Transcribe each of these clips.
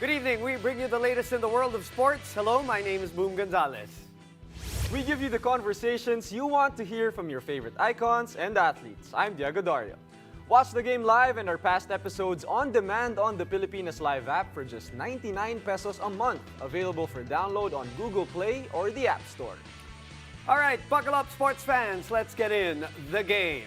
Good evening. We bring you the latest in the world of sports. Hello, my name is Boom Gonzalez. We give you the conversations you want to hear from your favorite icons and athletes. I'm Diego Dario. Watch the game live and our past episodes on demand on the Pilipinas Live app for just 99 pesos a month. Available for download on Google Play or the App Store. All right, buckle up, sports fans. Let's get in the game.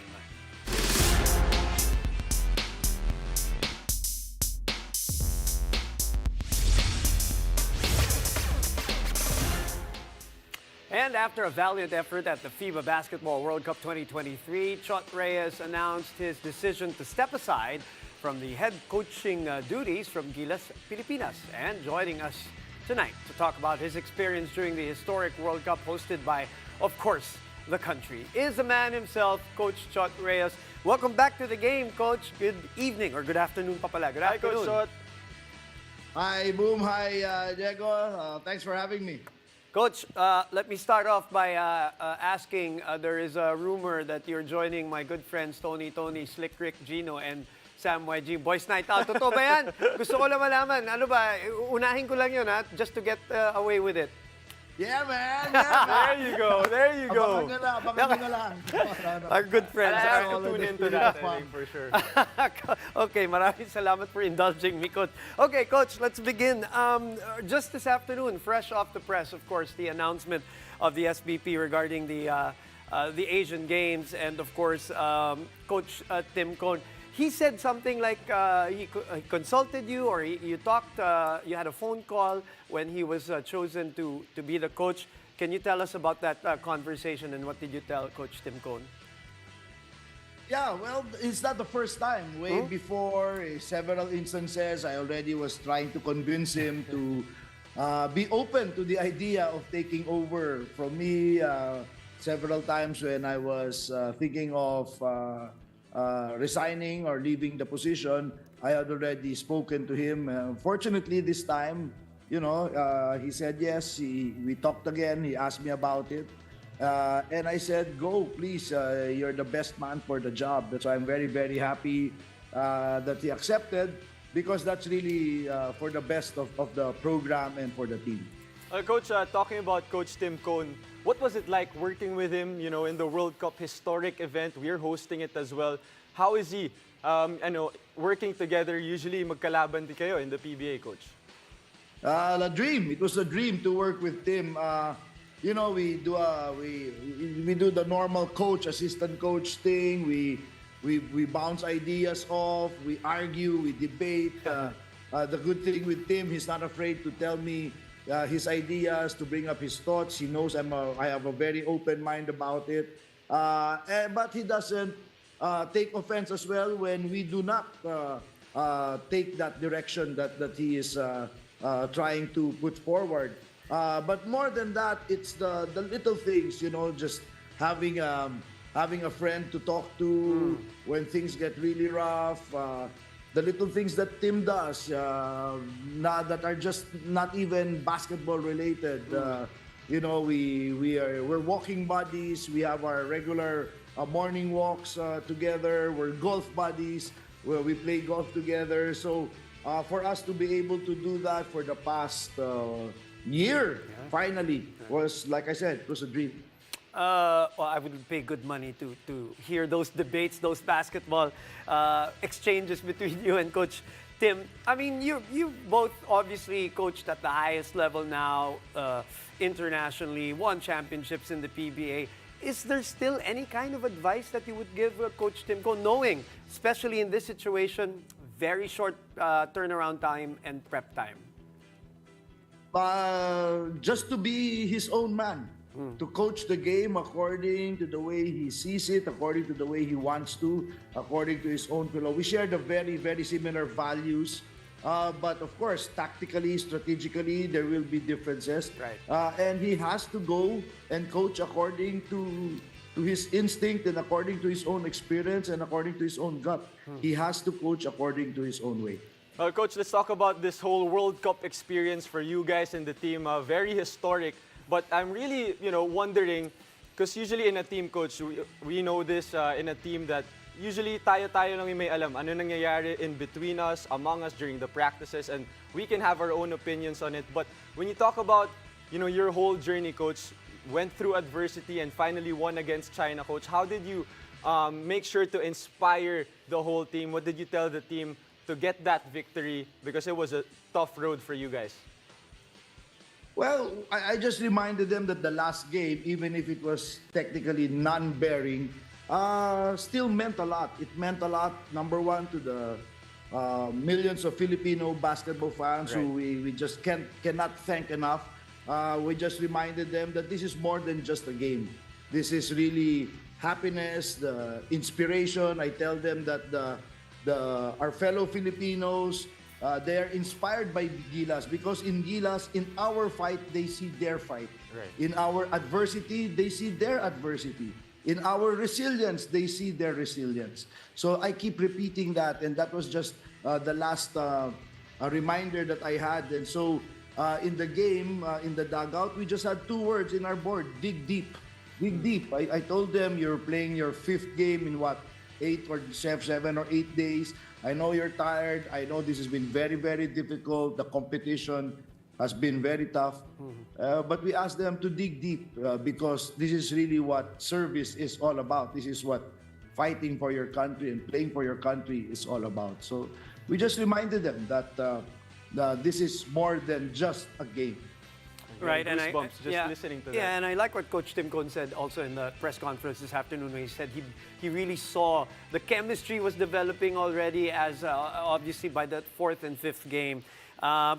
And after a valiant effort at the FIBA Basketball World Cup 2023, Chot Reyes announced his decision to step aside from the head coaching duties from Gilas, Pilipinas. And joining us tonight to talk about his experience during the historic World Cup hosted by, of course, the country, is the man himself, Coach Chot Reyes. Welcome back to the game, Coach. Good evening, or good afternoon pa pala. Good afternoon. Coach Chot. Hi, Boom. Hi, Diego. Thanks for having me. Coach, let me start off by asking, there is a rumor that you're joining my good friends Tony, Slick Rick, Gino, and Sam YG. Boys Night Out. Totoo ba yan? Gusto ko lang malaman. Ano ba? Unahin ko lang yun, ha? Just to get away with it. Yeah, man. Yeah, There you go. There you go. Abangan nyo lang. Our good friends. I have to tune into that, I think, for sure. Okay, maraming salamat for indulging me, Coach. Okay, Coach, let's begin. Just this afternoon, fresh off the press, of course, the announcement of the SBP regarding the Asian Games, and of course, Coach Tim Cone. He said something like he consulted you, or you talked, you had a phone call when he was chosen to be the coach. Can you tell us about that conversation, and what did you tell Coach Tim Cone? Yeah, well, it's not the first time. Way before, several instances, I already was trying to convince him to be open to the idea of taking over from me. Several times when I was thinking of resigning or leaving the position, I had already spoken to him. Fortunately, this time, you know, he said yes. We talked again. He asked me about it. And I said, go, please. You're the best man for the job. That's why I'm very, very happy that he accepted, because that's really for the best of the program and for the team. Coach, talking about Coach Tim Cone, what was it like working with him, you know, in the World Cup historic event? We're hosting it as well. How is he, working together? Usually magkalaban di kayo in the PBA, Coach. A dream. It was a dream to work with Tim. You know, we do the normal coach, assistant coach thing. We bounce ideas off. We argue. We debate. The good thing with Tim, he's not afraid to tell me his ideas, to bring up his thoughts. He knows I have a very open mind about it. But he doesn't take offense as well when we do not take that direction that he is trying to put forward. But more than that, it's the little things, you know, just having a friend to talk to when things get really rough. The little things that Tim does that are just not even basketball related. You know, we're walking buddies. We have our regular morning walks together. We're golf buddies. Where we play golf together. So for us to be able to do that for the past year, finally, was, like I said, it was a dream. Well, I would pay good money to hear those debates, those basketball exchanges between you and Coach Tim. I mean, you both obviously coached at the highest level now, internationally, won championships in the PBA. Is there still any kind of advice that you would give Coach Tim Cone, knowing, especially in this situation, very short turnaround time and prep time? Just to be his own man. To coach the game according to the way he sees it, according to the way he wants to, according to his own philosophy. We share the very, very similar values. But of course, tactically, strategically, there will be differences. Right. And he has to go and coach according to his instinct and according to his own experience and according to his own gut. He has to coach according to his own way. Coach, let's talk about this whole World Cup experience for you guys and the team. Very historic. But I'm really, wondering, because usually in a team, Coach, we know this in a team that usually tayo lang yung may alam ano nangyayari in between us, among us during the practices, and we can have our own opinions on it. But when you talk about, your whole journey, Coach, went through adversity and finally won against China, Coach, how did you make sure to inspire the whole team? What did you tell the team to get that victory? Because it was a tough road for you guys. Well, I just reminded them that the last game, even if it was technically non-bearing, still meant a lot. It meant a lot, number one, to the millions of Filipino basketball fans who we just cannot thank enough. We just reminded them that this is more than just a game. This is really happiness, the inspiration. I tell them that our fellow Filipinos, they are inspired by Gilas because in Gilas, in our fight, they see their fight. Right. In our adversity, they see their adversity. In our resilience, they see their resilience. So I keep repeating that, and that was just the last reminder that I had. And so in the game, in the dugout, we just had 2 words in our board: dig deep. Dig deep. I told them, you're playing your 5th game in what, 7 or 8 days. I know you're tired. I know this has been very, very difficult. The competition has been very tough. But we asked them to dig deep because this is really what service is all about. This is what fighting for your country and playing for your country is all about. So we just reminded them that this is more than just a game. Right, and Goosebumps just listening to that. Yeah, and I like what Coach Tim Cone said also in the press conference this afternoon when he said he really saw the chemistry was developing already as obviously by the 4th and 5th game.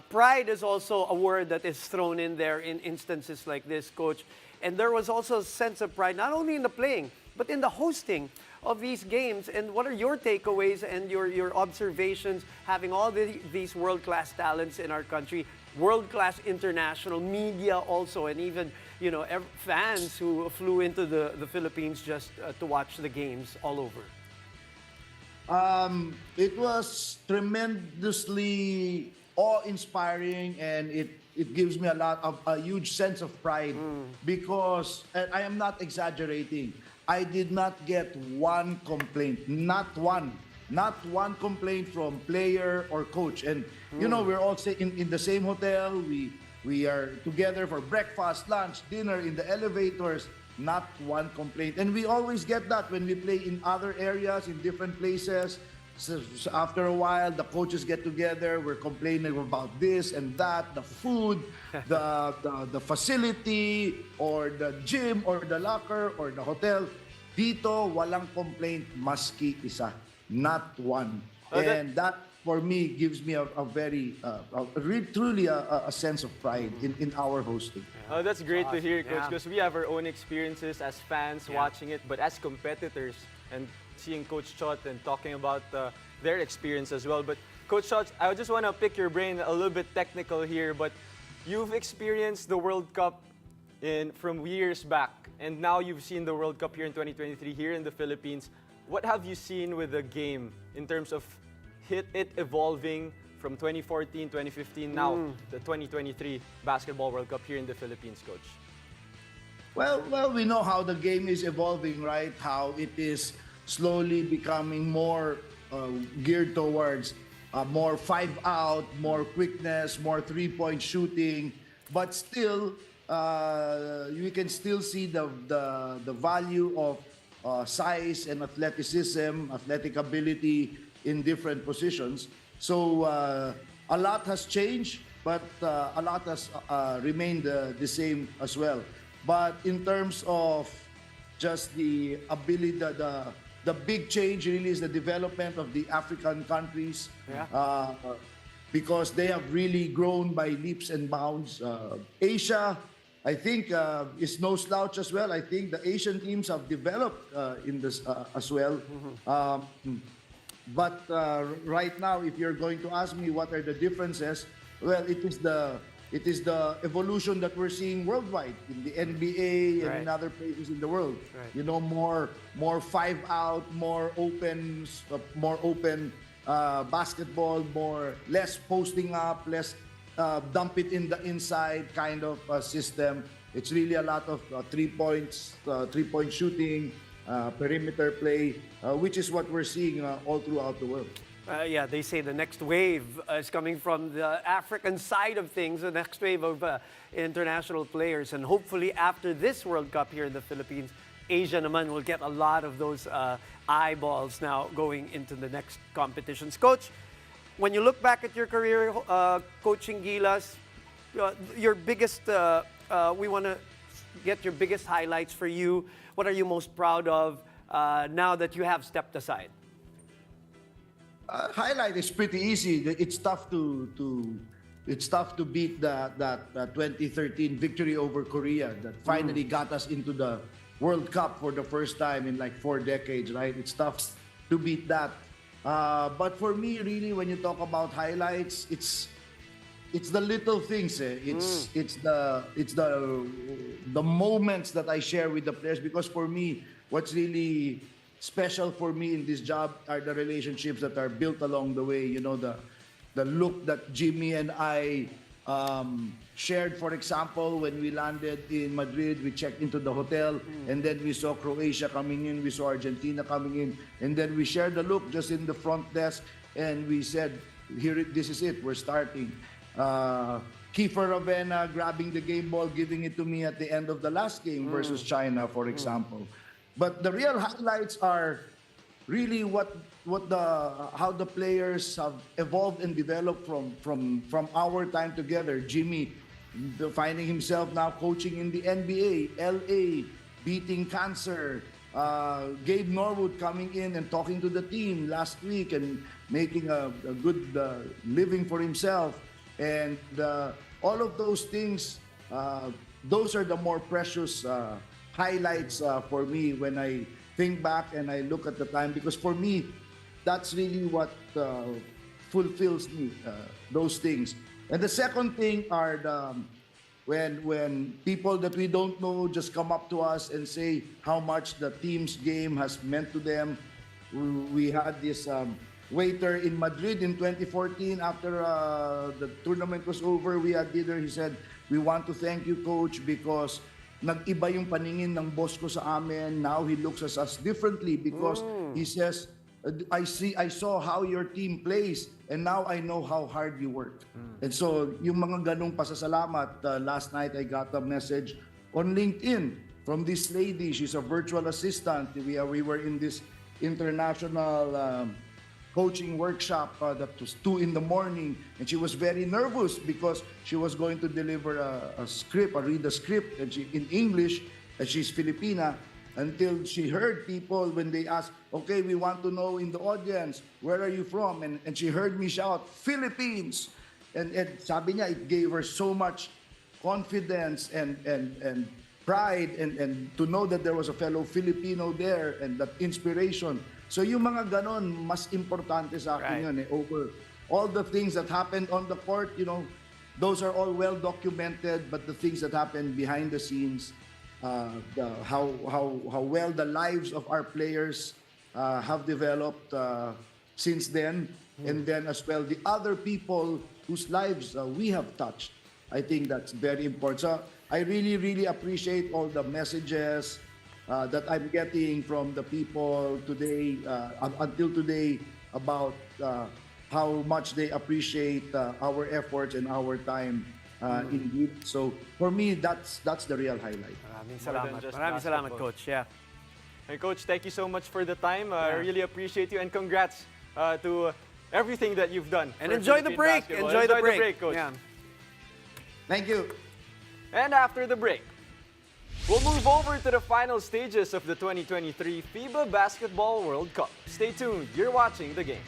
Pride is also a word that is thrown in there in instances like this, Coach. And there was also a sense of pride, not only in the playing, but in the hosting of these games. And what are your takeaways and your observations having all these world-class talents in our country, world-class international media also, and even fans who flew into the Philippines just to watch the games all over? It was tremendously awe-inspiring, and it gives me a huge sense of pride because, and I am not exaggerating, I did not get one complaint, not one complaint from player or coach. And we're all in the same hotel. We are together for breakfast, lunch, dinner, in the elevators. Not one complaint. And we always get that when we play in other areas, in different places. So after a while, the coaches get together. We're complaining about this and that, the food, the facility, or the gym, or the locker, or the hotel. Dito, walang complaint, maski isa. Not one. And that, for me, gives me a very, truly a sense of pride in our hosting. Oh, that's great to hear, Coach, Yeah. because we have our own experiences as fans watching it, but as competitors and seeing Coach Chot and talking about their experience as well. But Coach Chot, I just want to pick your brain a little bit technical here, but you've experienced the World Cup from years back, and now you've seen the World Cup here in 2023 here in the Philippines. What have you seen with the game in terms of it evolving from 2014, 2015, now the 2023 Basketball World Cup here in the Philippines, Coach? Well, we know how the game is evolving, right? How it is slowly becoming more geared towards more 5-out, more quickness, more 3-point shooting, but still, you can still see the value of size and athleticism, athletic ability in different positions. So a lot has changed, but a lot has remained the same as well. But in terms of just the ability, the big change really is the development of the African countries. Because they have really grown by leaps and bounds. Asia, I think, is no slouch as well. I think the Asian teams have developed in this as well. But right now, if you're going to ask me what are the differences, well, it is the evolution that we're seeing worldwide in the NBA and in other places in the world. Right. More 5-out, more open basketball, less posting up, less dump it in the inside kind of system. It's really a lot of 3-point shooting, perimeter play, which is what we're seeing all throughout the world. Yeah, they say the next wave is coming from the African side of things, the next wave of international players. And hopefully after this World Cup here in the Philippines, Asia naman will get a lot of those eyeballs now going into the next competitions. Coach, when you look back at your career coaching Gilas, your biggest, we want to get your biggest highlights for you. What are you most proud of now that you have stepped aside? Highlight is pretty easy. It's tough to beat that 2013 victory over Korea that finally got us into the World Cup for the first time in like 4 decades, right? It's tough to beat that. But for me, really, when you talk about highlights, it's the little things. It's the moments that I share with the players. Because for me, what's really special for me in this job are the relationships that are built along the way. You know, the look that Jimmy and I shared, for example, when we landed in Madrid, we checked into the hotel, and then we saw Croatia coming in, we saw Argentina coming in, and then we shared the look just in the front desk, and we said, "Here, this is it. We're starting." Kiefer Ravena grabbing the game ball, giving it to me at the end of the last game versus China, for example. But the real highlights are really how the players have evolved and developed from our time together. Jimmy finding himself now coaching in the NBA, LA, beating cancer. Gabe Norwood coming in and talking to the team last week and making a good living for himself. And all of those things, those are the more precious highlights for me when I think back and I look at the time, because for me, that's really what fulfills me, those things. And the second thing are when people that we don't know just come up to us and say how much the team's game has meant to them. We had this waiter in Madrid in 2014 after the tournament was over. We had dinner. He said, "We want to thank you, Coach, because nag-iba yung paningin ng boss ko sa amin. Now he looks at us differently because he says, I saw how your team plays and now I know how hard you work." And so yung mga ganong pasasalamat, last night I got a message on LinkedIn from this lady. She's a virtual assistant. We were in this international coaching workshop that was 2 in the morning, and she was very nervous because she was going to deliver a script, or read a script, and in English, and she's Filipina, until she heard people when they asked, "Okay, we want to know in the audience, where are you from?" And she heard me shout, "Philippines!" And sabi niya, it gave her so much confidence and pride and to know that there was a fellow Filipino there and that inspiration. So yung mga ganon, mas importante sa akin yun over all the things that happened on the court. You know, those are all well documented, but the things that happened behind the scenes, how well the lives of our players have developed since then, and then as well the other people whose lives we have touched. I think that's very important. So I really, really appreciate all the messages that I'm getting from the people today, until today, about how much they appreciate our efforts and our time indeed. So for me, that's the real highlight. Maraming More than salamat. just Maraming salamat, basketball. Coach. Yeah. Hey, Coach, thank you so much for the time. I really appreciate you, and congrats to everything that you've done. And for enjoy the Philippine break. basketball. Enjoy the break. Coach. Yeah. Thank you. And after the break, we'll move over to the final stages of the 2023 FIBA Basketball World Cup. Stay tuned. You're watching The Game.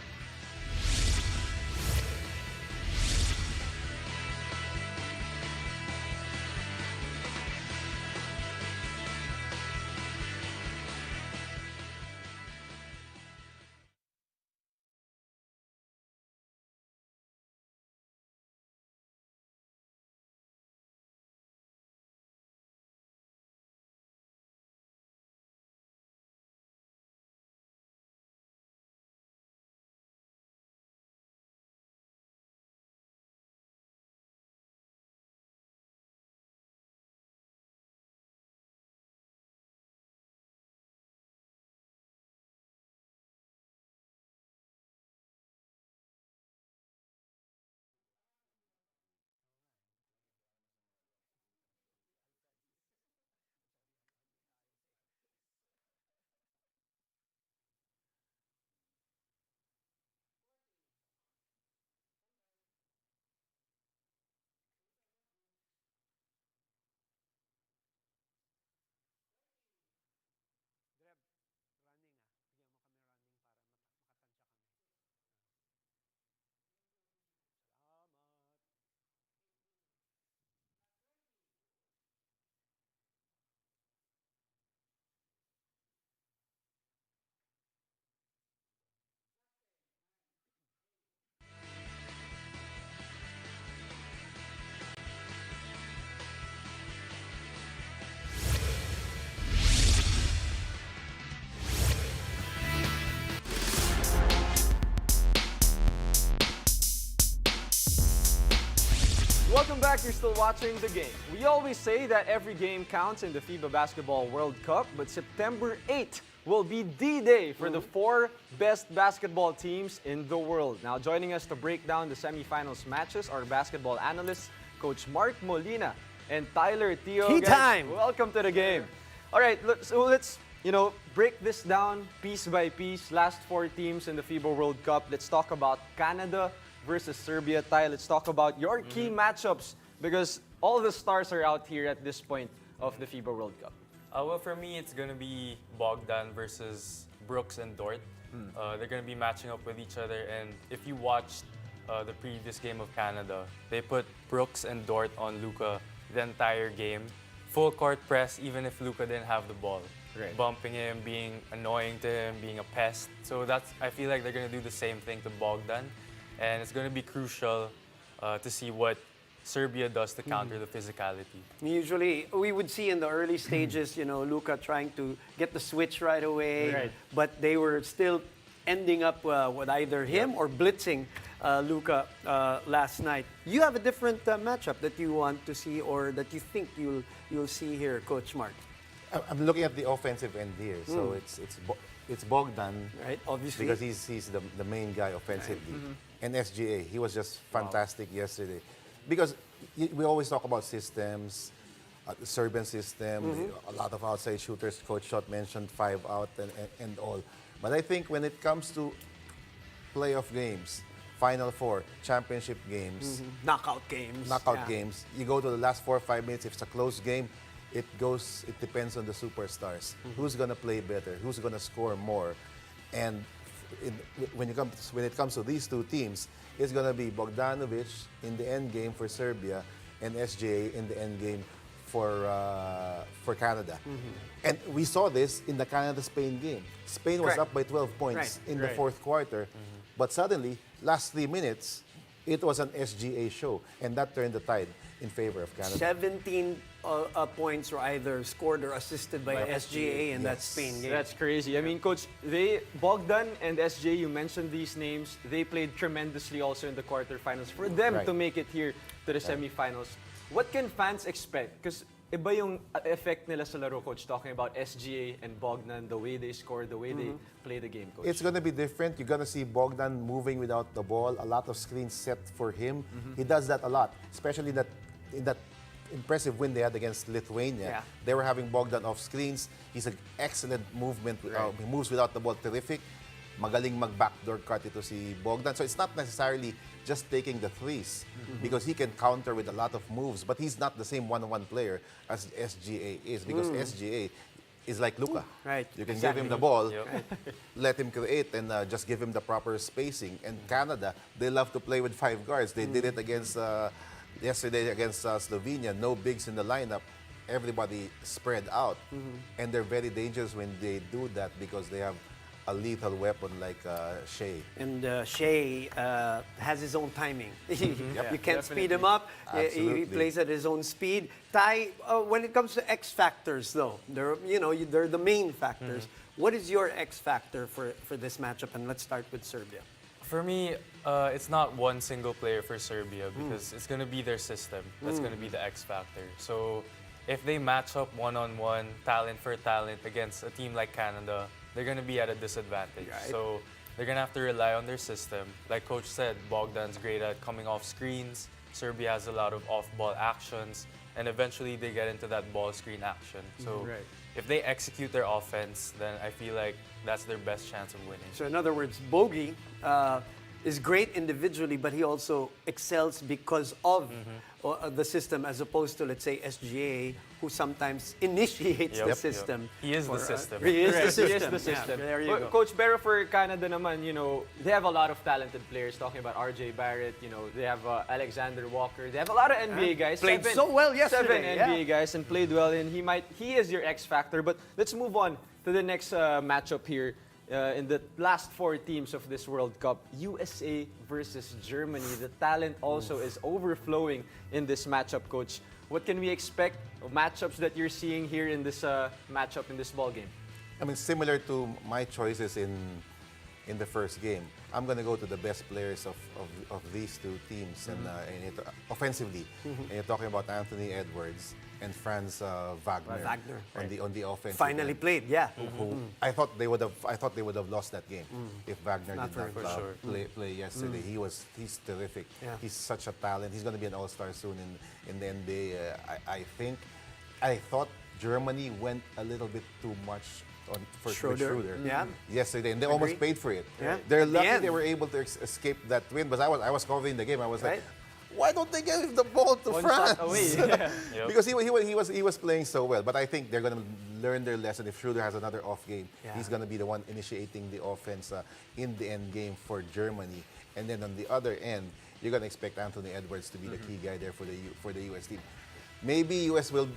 back. You're still watching the game. We always say that every game counts in the FIBA Basketball World Cup, but September 8th will be D-Day for the 4 best basketball teams in the world. Now, joining us to break down the semifinals matches are basketball analysts Coach Mark Molina and Tyler Teo. Tea Guys, time! welcome to the game. All right, let's break this down piece by piece. Last 4 teams in the FIBA World Cup. Let's talk about Canada versus Serbia. Ty, let's talk about your key matchups because all the stars are out here at this point of the FIBA World Cup. Well, for me, it's going to be Bogdan versus Brooks and Dort. They're going to be matching up with each other. And if you watched the previous game of Canada, they put Brooks and Dort on Luka the entire game. Full court press, even if Luka didn't have the ball. Right. Bumping him, being annoying to him, being a pest. So I feel like they're going to do the same thing to Bogdan. And it's going to be crucial to see what Serbia does to counter the physicality. Usually, we would see in the early stages, Luka trying to get the switch right away, Right. but they were still ending up with either him or blitzing Luka last night. You have a different matchup that you want to see or that you think you'll see here, Coach Mark. I'm looking at the offensive end here, so it's Bogdan, Right, obviously. because he's the main guy offensively, and SGA. He was just fantastic yesterday, because we always talk about systems, the Serbian system, a lot of outside shooters. Coach Chot mentioned 5 out and all, but I think when it comes to playoff games, Final Four, championship games, Knockout games. knockout games, you go to the last 4 or 5 minutes. If it's a close game, it depends on the superstars. Who's gonna play better? Who's gonna score more? And when it comes to these 2 teams, it's gonna be Bogdanovic in the end game for Serbia and SGA in the end game for Canada. And we saw this in the Canada-Spain game. Spain was Correct. up by 12 points Right. in the 4th quarter, but suddenly, last 3 minutes, it was an SGA show, and that turned the tide in favor of Canada. 17 points were either scored or assisted by SGA in that Yes. Spain game. That's crazy. I mean, Coach, Bogdan and SJ, you mentioned these names. They played tremendously also in the quarterfinals for them Right. to make it here to the semifinals. What can fans expect? Because iba yung effect nila sa laro, Coach, talking about SGA and Bogdan, the way they score, the way they play the game, Coach. It's going to be different. You're going to see Bogdan moving without the ball, a lot of screens set for him. He does that a lot, especially in that impressive win they had against Lithuania. Yeah. They were having Bogdan off screens. He's an excellent movement. He moves without the ball, terrific. Magaling mag-backdoor cut ito si Bogdan. So it's not necessarily just taking the threes because he can counter with a lot of moves, but he's not the same one-on-one player as SGA is because SGA is like Luka. Right, You can exactly. give him the ball, Yep. let him create, and just give him the proper spacing. And Canada, they love to play with 5 guards. They did it against yesterday against Slovenia. No bigs in the lineup. Everybody spread out, and they're very dangerous when they do that because they have a lethal weapon like Shea. And Shea has his own timing. You can't speed definitely. him up. He Absolutely. plays at his own speed. Ty, when it comes to X factors, though, they're the main factors. What is your X factor for this matchup? And let's start with Serbia. For me, it's not one single player for Serbia because it's going to be their system. That's going to be the X factor. So if they match up one-on-one, talent for talent against a team like Canada, they're going to be at a disadvantage. Right. So they're going to have to rely on their system. Like Coach said, Bogdan's great at coming off screens. Serbia has a lot of off-ball actions. And eventually they get into that ball screen action. So Right. if they execute their offense, then I feel like that's their best chance of winning. So in other words, Bogey is great individually, but he also excels because of the system, as opposed to, let's say, SGA, who sometimes initiates Yep, the yep. system. He is the for, system. He is Right, the system. He is the system. Yeah, there you Well, go. Coach, pero for Canada naman, they have a lot of talented players. Talking about RJ Barrett, they have Alexander Walker. They have a lot of NBA guys. Played so well yesterday, 7 yeah. NBA guys and played well. And he is your X factor. But let's move on to the next matchup here. In the last 4 teams of this World Cup, USA versus Germany. The talent also is overflowing in this matchup, Coach. What can we expect of matchups that you're seeing here in this matchup in this ball game? I mean, similar to my choices in in the first game. I'm going to go to the best players of these two teams and offensively. And you're talking about Anthony Edwards and Franz Wagner, on the offense. Finally played, yeah. I thought they would have lost that game if Wagner Not did for not sure. play yesterday. He's terrific. Yeah. He's such a talent. He's going to be an all-star soon in the NBA. I thought Germany went a little bit too much for Schroeder Yeah. yesterday, and they almost paid for it. Yeah. They're At the lucky end. they were able to escape that win. But I was covering the game. I was Right. like, why don't they give the ball to One France? shot away. Yeah. Yep. Because he was playing so well. But I think they're going to learn their lesson. If Schroeder has another off game, Yeah. he's going to be the one initiating the offense in the end game for Germany. And then on the other end, you're going to expect Anthony Edwards to be the key guy there for the U.S. team. Maybe U.S. will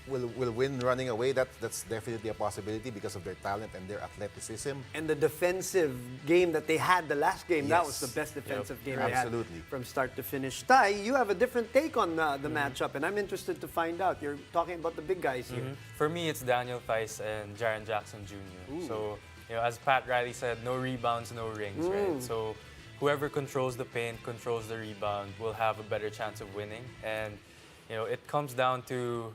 win running away. That's definitely a possibility because of their talent and their athleticism. And the defensive game that they had the last game, that was Yes. the best defensive game Absolutely. they had from start to finish. Ty, you have a different take on the matchup, and I'm interested to find out. You're talking about the big guys here. For me, it's Daniel Theis and Jaren Jackson Jr. So, as Pat Riley said, no rebounds, no rings, right? So, whoever controls the paint, controls the rebound, will have a better chance of winning. And, it comes down to,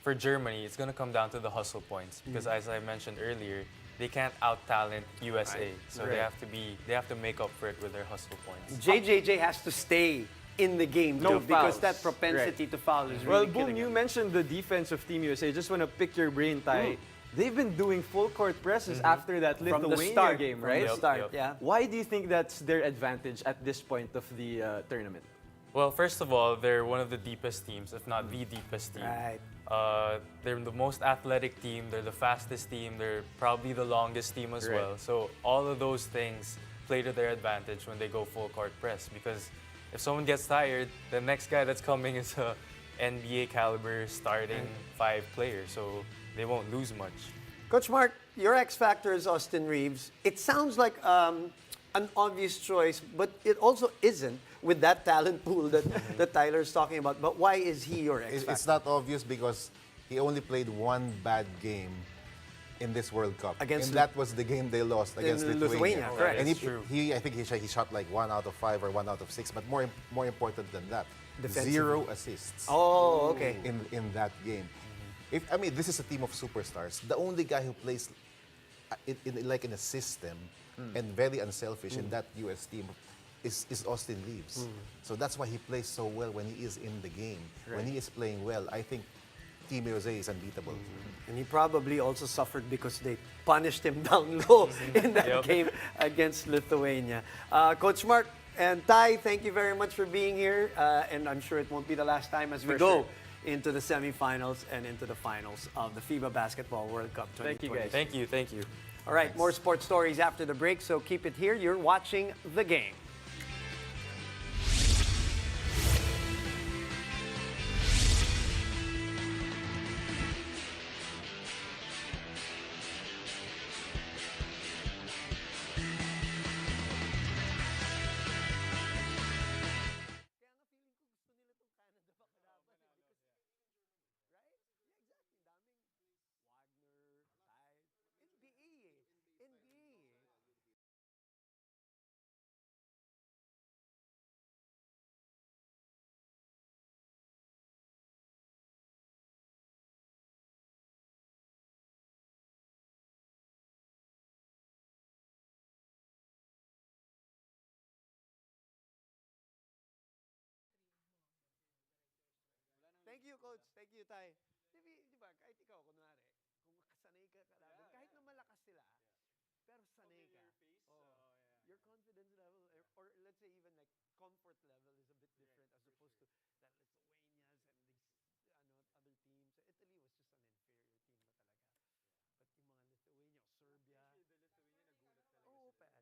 for Germany, it's going to come down to the hustle points because, as I mentioned earlier, they can't out-talent USA. So they have to make up for it with their hustle points. JJJ has to stay in the game No too, because fouls. that propensity to foul is Well, really Boom, killing you him. mentioned the defense of Team USA. Just want to pick your brain, Ty. They've been doing full court presses after that From the Lithuania start, game, from right? the start, Yep. yeah. Why do you think that's their advantage at this point of the tournament? Well, first of all, they're one of the deepest teams, if not the deepest team. Right. They're the most athletic team. They're the fastest team. They're probably the longest team as Right. well. So all of those things play to their advantage when they go full court press. Because if someone gets tired, the next guy that's coming is a NBA caliber starting 5 player. So they won't lose much. Coach Mark, your X factor is Austin Reeves. It sounds like an obvious choice, but it also isn't with that talent pool that Tyler's talking about. But why is he your X factor? It's not obvious because he only played one bad game in this World Cup. Against and that was the game they lost against Lithuania, correct. And That's true. I think he shot like 1 out of 5 or 1 out of 6. But more important than that, Defensively. 0 assists Oh, okay. in that game. This is a team of superstars. The only guy who plays in a system and very unselfish in that U.S. team is Austin Reeves. So that's why he plays so well when he is in the game. When he is playing well, I think Team USA is unbeatable. And he probably also suffered because they punished him down low in that Yep. game against Lithuania. Coach Mark and Ty, thank you very much for being here. And I'm sure it won't be the last time as we For go sure. into the semifinals and into the finals of the FIBA Basketball World Cup 2020. Thank you, guys. Thank you. All right, more sports stories after the break, so keep it here. You're watching The Game. Thank you, Coach. Thank you, Tay. Di ba, kahit ikaw, kunwari, kung kasanay ka kalaban, kahit na malakas sila, pero sanay ka. Your confidence level, or let's say even like comfort level is a bit different as opposed to that Lithuanians and these other teams. Italy was just an inferior team ba talaga. But yung mga Lithuania, Serbia. Oo, pare.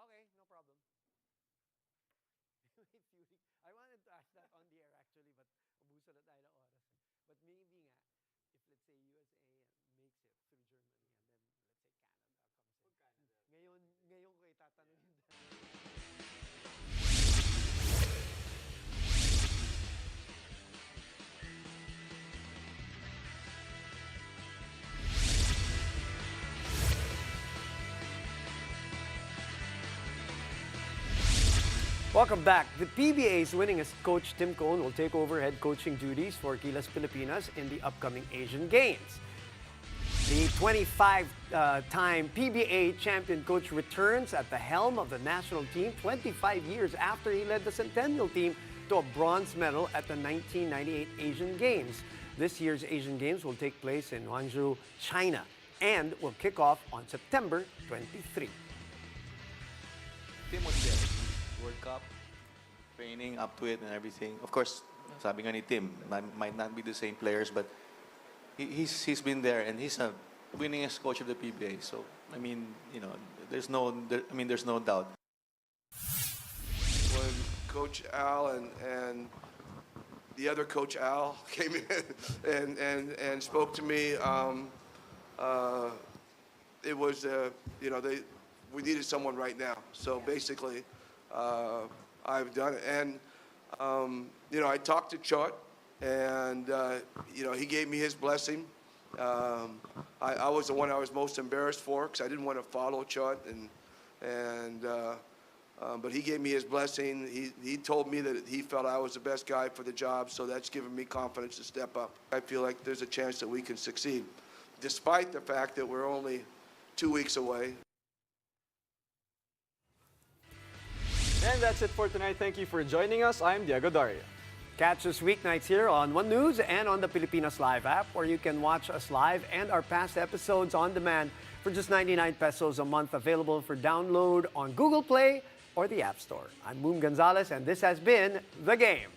Okay, no problem. Fury. I wanted to ask that on the air actually, but ubuso na tayo ng oras. But maybe nga, if let's say USA makes it through Germany and then let's say Canada comes in. Ngayon ko itatanungin. Welcome back. The PBA's winningest coach, Tim Cohn, will take over head coaching duties for Gilas Pilipinas in the upcoming Asian Games. The 25-time PBA champion coach returns at the helm of the national team 25 years after he led the Centennial team to a bronze medal at the 1998 Asian Games. This year's Asian Games will take place in Hangzhou, China, and will kick off on September 23. Tim was there. World Cup, training up to it and everything. Of course, sabi nga ni Tim, might not be the same players, but he's been there and he's a winningest coach of the PBA. So I mean, you know, there's no doubt. When Coach Al and the other Coach Al came in and spoke to me, it was you know, we needed someone right now. So basically, I've done it, and you know, I talked to Chot. And, you know, he gave me his blessing. I was the one I was most embarrassed for because I didn't want to follow Chot. But he gave me his blessing. He told me that he felt I was the best guy for the job, so that's given me confidence to step up. I feel like there's a chance that we can succeed, despite the fact that we're only 2 weeks away. And that's it for tonight. Thank you for joining us. I'm Diego Dario. Catch us weeknights here on One News and on the Pilipinas Live app, where you can watch us live and our past episodes on demand for just 99 pesos a month, available for download on Google Play or the App Store. I'm Moom Gonzalez, and this has been The Game.